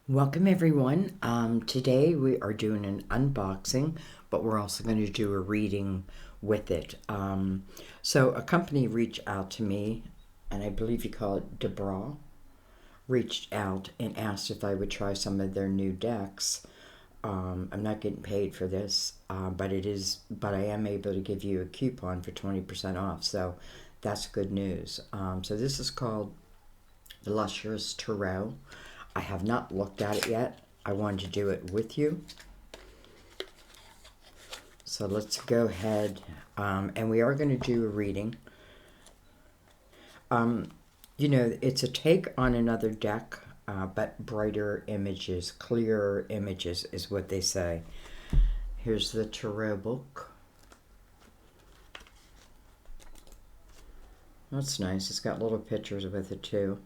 Welcome everyone. Today we are doing an unboxing, but we're also going to do a reading with it. So a company reached out to me, and I believe you call it Debra, reached out and asked if I would try some of their new decks. I'm not getting paid for this, but I am able to give you a coupon for 20% off. So that's good news. So this is called the Lustrous Tarot. I have not looked at it yet. I wanted to do it with you. So let's go ahead, and we are going to do a reading. It's a take on another deck, but brighter images, clearer images is what they say. Here's the tarot book. That's nice. It's got little pictures with it too.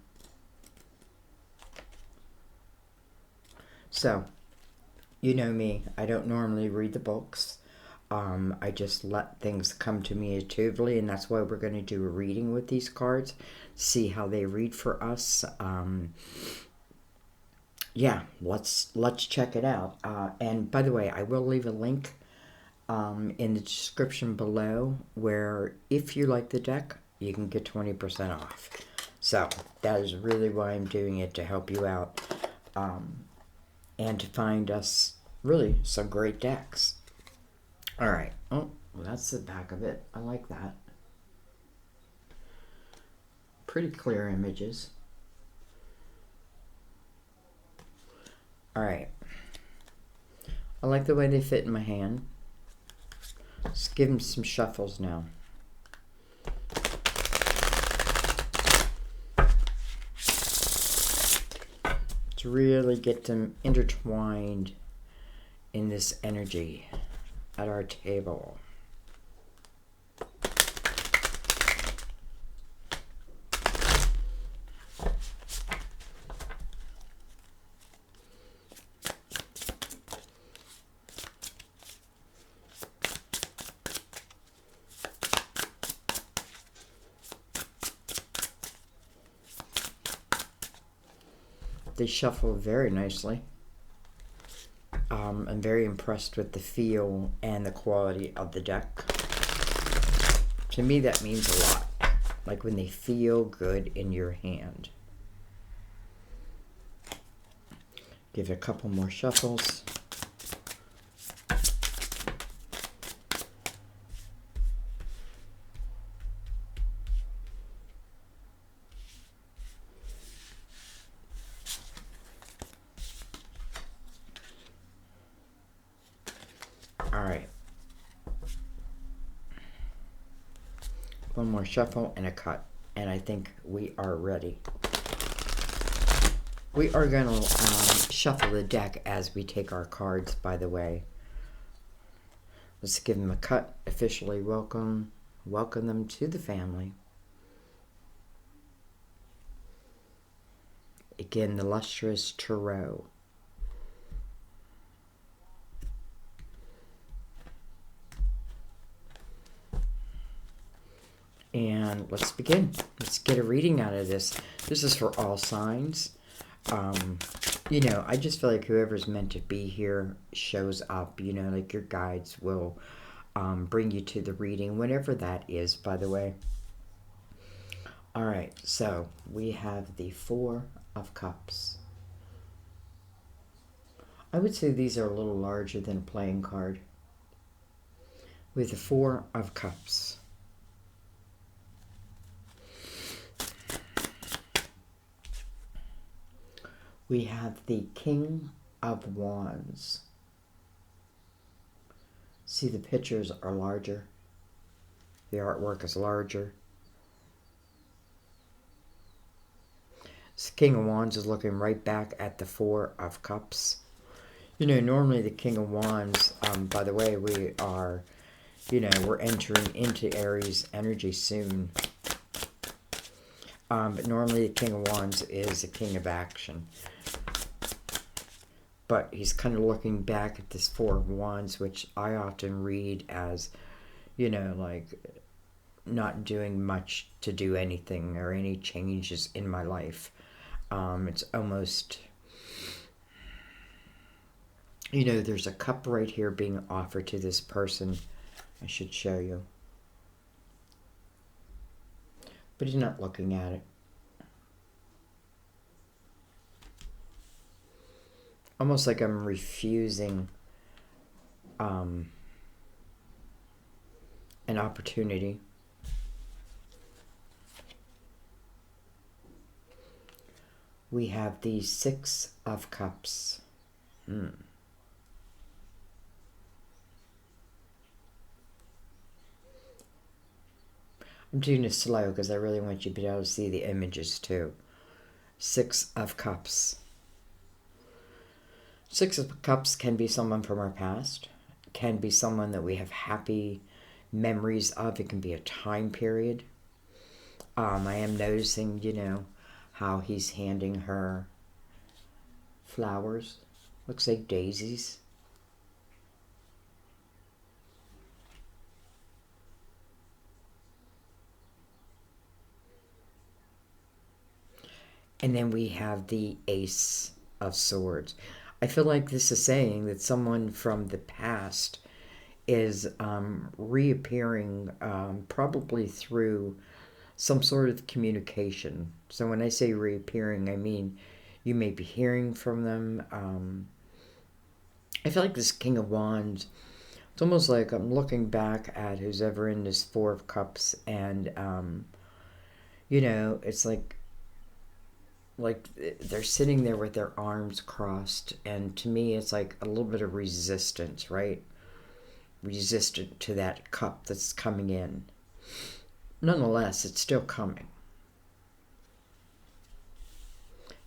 So, you know me, I don't normally read the books. I just let things come to me intuitively, and that's why we're going to do a reading with these cards, see how they read for us. Yeah, let's check it out. And by the way, I will leave a link in the description below where if you like the deck, you can get 20% off. So that is really why I'm doing it, to help you out. And to find us really some great decks. All right. Oh, well, that's the back of it. I like that. Pretty clear images. All right. I like the way they fit in my hand. Let's give them some shuffles now. To really get them intertwined in this energy at our table. They shuffle very nicely. I'm very impressed with the feel and the quality of the deck. To me, that means a lot. Like when they feel good in your hand. Give it a couple more shuffles. All right. One more shuffle and a cut. And I think we are ready. We are going to shuffle the deck as we take our cards, by the way. Let's give them a cut. Officially welcome them to the family. Again, the Lustrous Tarot. And let's begin. Let's get a reading out of this. This is for all signs. I just feel like whoever's meant to be here shows up. Like your guides will bring you to the reading, whenever that is, by the way. All right, so we have the Four of Cups. I would say these are a little larger than a playing card. With the Four of Cups. We have the King of Wands. See, the pictures are larger. The artwork is larger. This King of Wands is looking right back at the Four of Cups. Normally the King of Wands, by the way, we are, we're entering into Aries energy soon. But normally the King of Wands is a king of action. But he's kind of looking back at this Four of Wands, which I often read as, like not doing much to do anything or any changes in my life. It's almost, You know, there's a cup right here being offered to this person. I should show you. But he's not looking at it. Almost like I'm refusing an opportunity. We have the Six of Cups. I'm doing this slow because I really want you to be able to see the images too. Six of Cups. Six of Cups can be someone from our past. Can be someone that we have happy memories of. It can be a time period. I am noticing, you know, how he's handing her flowers. Looks like daisies. And then we have the Ace of Swords. I feel like this is saying that someone from the past is reappearing, probably through some sort of communication. So when I say reappearing, I mean you may be hearing from them. I feel like this King of Wands, it's almost like I'm looking back at who's ever in this Four of Cups, and you know, it's like they're sitting there with their arms crossed, and to me it's like a little bit of resistance, right? Resistant to that cup that's coming in. Nonetheless, it's still coming.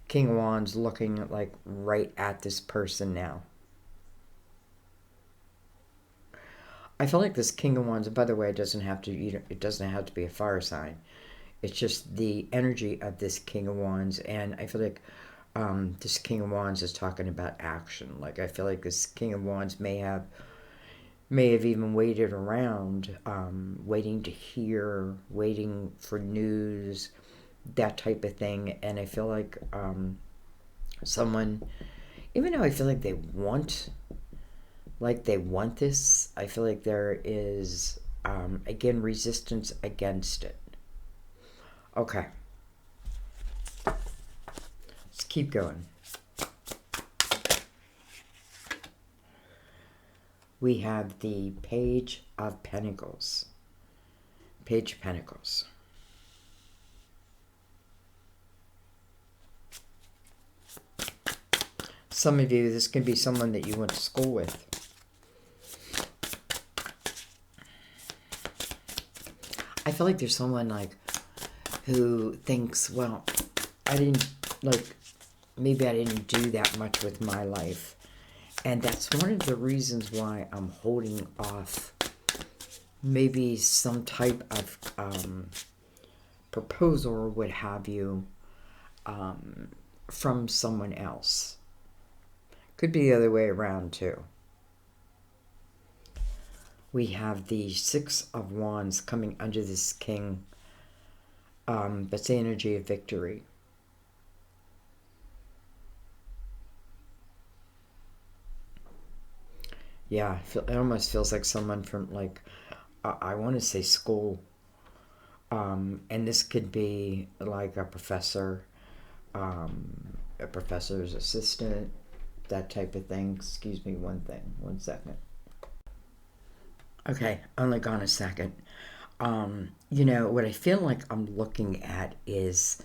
King of Wands looking like right at this person now. I feel like this King of Wands, by the way, it doesn't have to be a fire sign. It's just the energy of this King of Wands, and I feel like this King of Wands is talking about action. Like, I feel like this King of Wands may have even waited around, waiting to hear, waiting for news, that type of thing. And I feel like someone, even though I feel like they want this, I feel like there is again resistance against it. Okay, let's keep going. We have the Page of Pentacles. Page of Pentacles. Some of you, this can be someone that you went to school with. I feel like there's someone like who thinks, well, maybe I didn't do that much with my life. And that's one of the reasons why I'm holding off maybe some type of proposal or what have you from someone else. Could be the other way around too. We have the Six of Wands coming under this King. That's the energy of victory. Yeah, it almost feels like someone from, like, I want to say school. And this could be like a professor, a professor's assistant, that type of thing. Excuse me, one second. Okay, only gone a second. You know, what I feel like I'm looking at is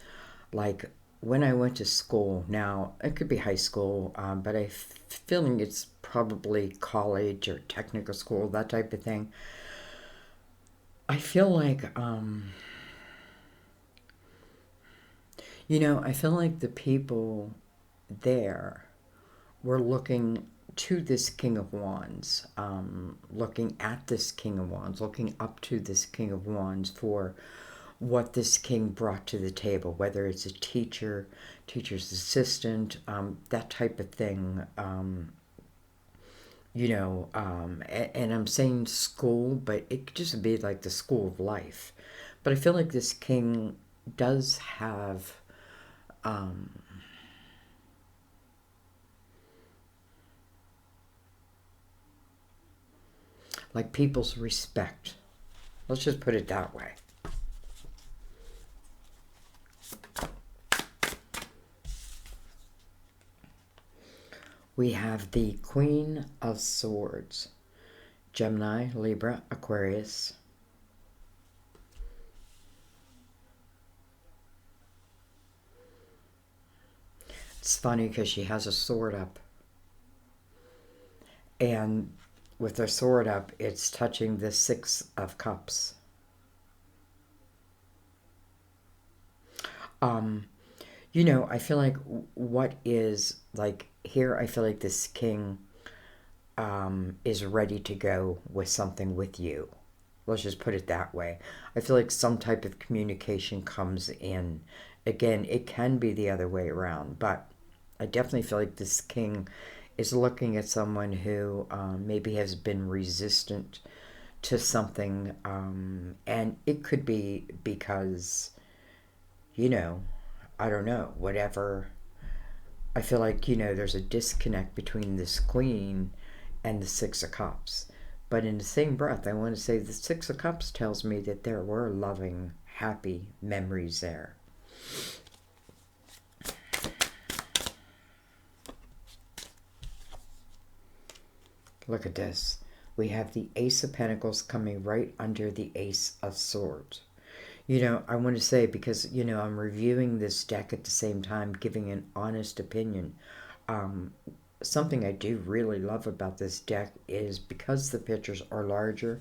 like when I went to school. Now, it could be high school, but I'm feeling it's probably college or technical school, that type of thing. I feel like, you know, I feel like the people there were looking to this King of Wands, looking at this King of Wands, looking up to this King of Wands for what this king brought to the table, whether it's a teacher, teacher's assistant, that type of thing. You know, and I'm saying school, but it could just be like the school of life. But I feel like this king does have like people's respect. Let's just put it that way. We have the Queen of Swords. Gemini, Libra, Aquarius. It's funny because she has a sword up. And with her sword up, it's touching the Six of Cups. You know, I feel like what is, like, here I feel like this king is ready to go with something with you. Let's just put it that way. I feel like some type of communication comes in. Again, it can be the other way around, but I definitely feel like this king is looking at someone who maybe has been resistant to something, and it could be because, you know, I don't know, whatever. I feel like, you know, there's a disconnect between this queen and the Six of Cups. But in the same breath, I want to say the Six of Cups tells me that there were loving, happy memories there. Look at this. We have the Ace of Pentacles coming right under the Ace of Swords. You know, I want to say, because, you know, I'm reviewing this deck at the same time, giving an honest opinion. Something I do really love about this deck is because the pictures are larger,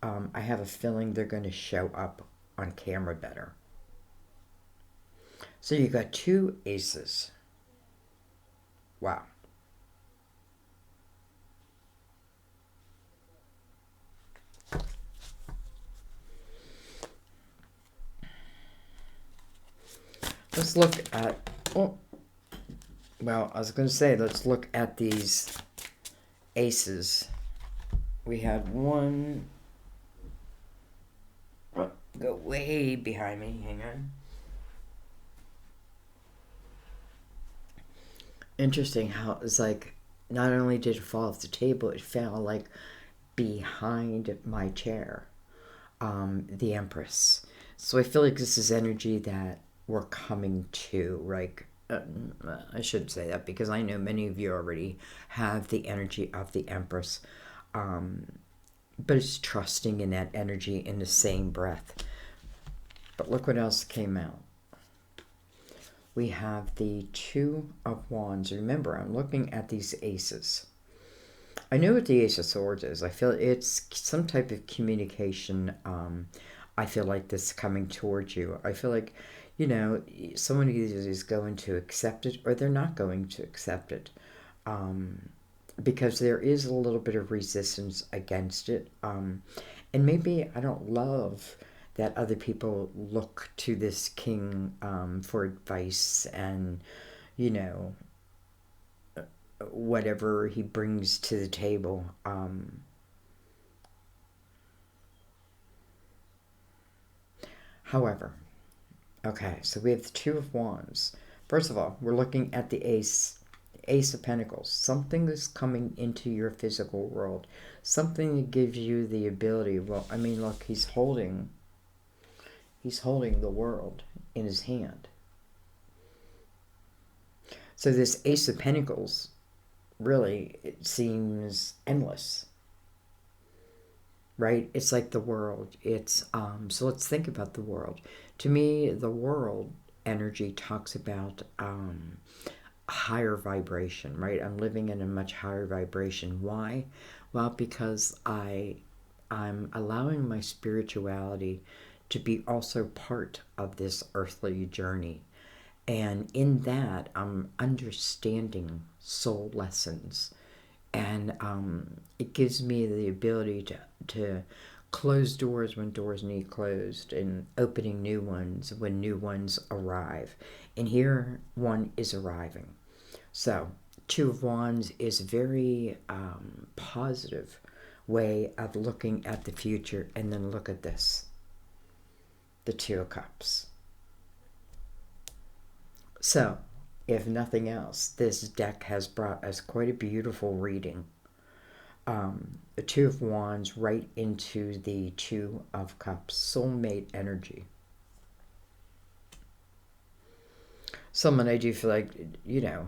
I have a feeling they're going to show up on camera better. So you got two aces. Wow. Let's look at, oh, well, I was going to say, let's look at these aces. We had one, oh, go way behind me, hang on. Interesting how it's like, not only did it fall off the table, it fell like behind my chair, the Empress. So I feel like this is energy that we're coming to, like, I should say that because I know many of you already have the energy of the Empress, but it's trusting in that energy in the same breath. But look what else came out. We have the Two of Wands. Remember, I'm looking at these aces. I know what the Ace of Swords is. I feel it's some type of communication. I feel like this coming towards you. I feel like, you know, someone is going to accept it or they're not going to accept it. Because there is a little bit of resistance against it. And maybe I don't love that other people look to this king for advice and, you know, whatever he brings to the table. However, okay, so we have the Two of Wands. First of all, we're looking at the Ace of Pentacles. Something is coming into your physical world. Something that gives you the ability, well, I mean, look, he's holding the world in his hand. So this Ace of Pentacles, really, it seems endless, right? It's like the world. It's so let's think about the world. To me, the world energy talks about higher vibration, right? I'm living in a much higher vibration. Why? Well, because I'm allowing my spirituality to be also part of this earthly journey. And in that, I'm understanding soul lessons. And it gives me the ability to close doors when doors need closed and opening new ones when new ones arrive. And here one is arriving. So Two of Wands is a very positive way of looking at the future. And then look at this. The Two of Cups. So, if nothing else, this deck has brought us quite a beautiful reading. The Two of Wands right into the Two of Cups, soulmate energy. Someone I do feel like,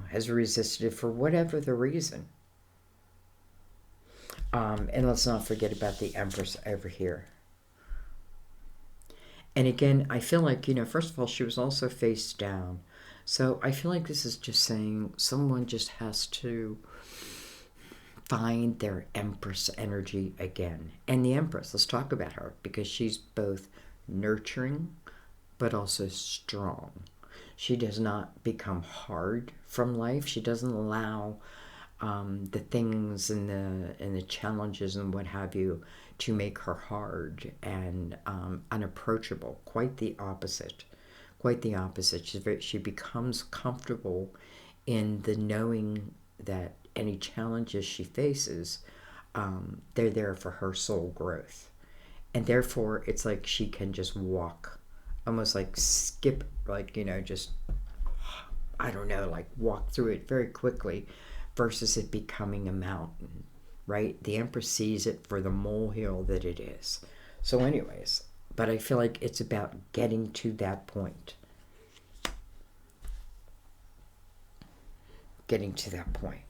has resisted it for whatever the reason. And let's not forget about the Empress over here. And again, I feel like, first of all, she was also face down. So I feel like this is just saying someone just has to find their Empress energy again. And the Empress, let's talk about her, because she's both nurturing but also strong. She does not become hard from life. She doesn't allow the things and the challenges and what have you to make her hard and unapproachable. Quite the opposite. Quite the opposite. She becomes comfortable in the knowing that any challenges she faces, they're there for her soul growth. And therefore, it's like she can just walk, almost like skip, like, just, I don't know, like walk through it very quickly versus it becoming a mountain, right? The Empress sees it for the molehill that it is. So anyways, but I feel like it's about getting to that point. Getting to that point.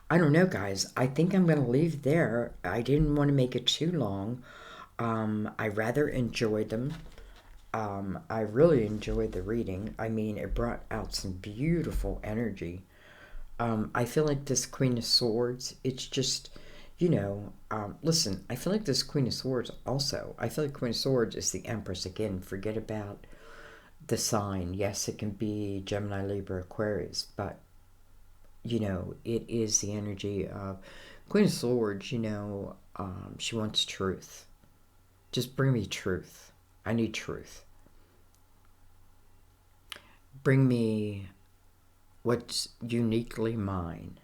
I don't know, guys. I think I'm going to leave it there. I didn't want to make it too long. I rather enjoyed them. I really enjoyed the reading. I mean, it brought out some beautiful energy. I feel like this Queen of Swords, it's just, listen, I feel like this Queen of Swords also, I feel like Queen of Swords is the Empress again. Forget about the sign. Yes, it can be Gemini, Libra, Aquarius, but, it is the energy of Queen of Swords, she wants truth. Just bring me truth. I need truth. Bring me what's uniquely mine.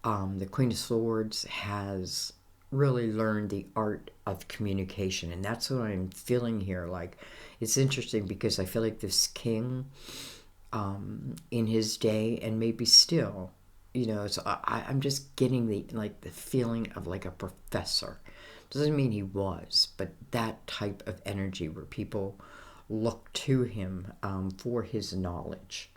The Queen of Swords has really learned the art of communication, and that's what I'm feeling here. Like, it's interesting because I feel like this king, in his day, and maybe still, so I'm just getting the feeling of like a professor. Doesn't mean he was, but that type of energy where people look to him for his knowledge.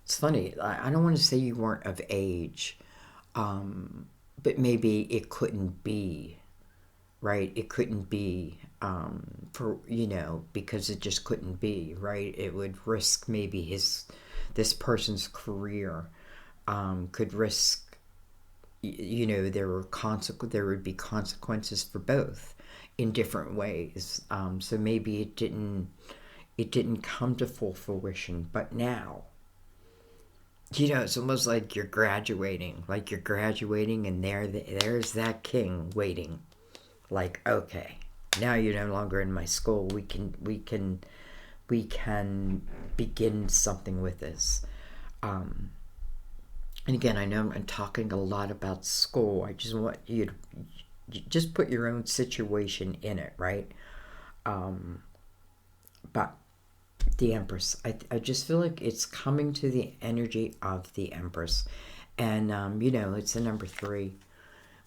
It's funny. I don't want to say you weren't of age, but maybe it couldn't be, right? It couldn't be because it just couldn't be, right? It would risk maybe this person's career, could risk, there would be consequences for both in different ways. So maybe it didn't come to full fruition, but now, it's almost like you're graduating, and there's that king waiting. Like, okay, now you're no longer in my school. We can begin something with this. And again, I know I'm talking a lot about school. I just want you to just put your own situation in it, right? But the Empress, I just feel like it's coming to the energy of the Empress. And, it's the number 3.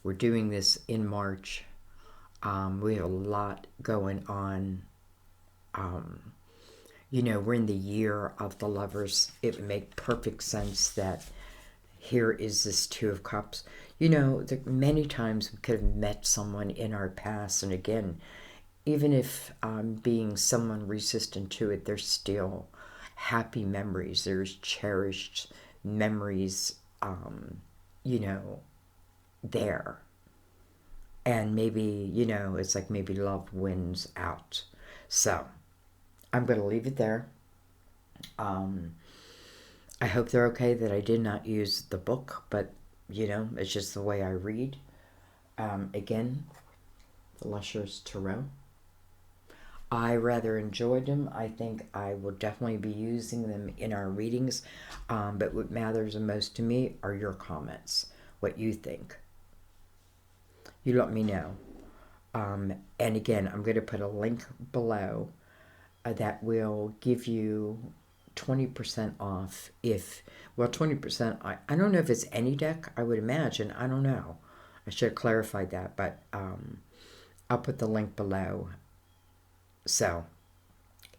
We're doing this in March. We have a lot going on. We're in the year of the Lovers. It would make perfect sense that here is this Two of Cups. Many times we could have met someone in our past, and again, even if being someone resistant to it, there's still happy memories. There's cherished memories, there. And maybe, it's like maybe love wins out. So, I'm going to leave it there. I hope they're okay that I did not use the book, but, it's just the way I read. Again, the Lustrous Tarot. I rather enjoyed them. I think I will definitely be using them in our readings. But what matters the most to me are your comments, what you think. You let me know. And again, I'm going to put a link below that will give you 20% off if, well, 20%, I don't know if it's any deck, I would imagine, I don't know. I should have clarified that, but I'll put the link below. So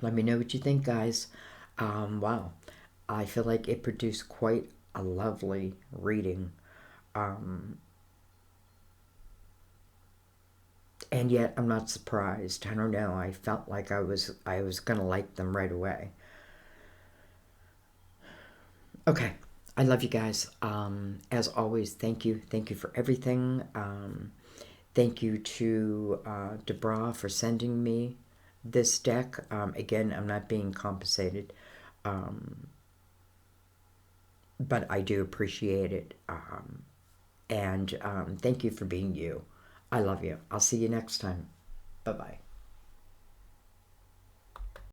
let me know what you think, guys. Wow, I feel like it produced quite a lovely reading. Um, and yet I'm not surprised. I don't know. I felt like I was gonna like them right away. Okay. I love you guys. As always, thank you. Thank you for everything. Thank you to Debra for sending me this deck. Again, I'm not being compensated, um, but I do appreciate it. And thank you for being you. I love you. I'll see you next time. Bye bye.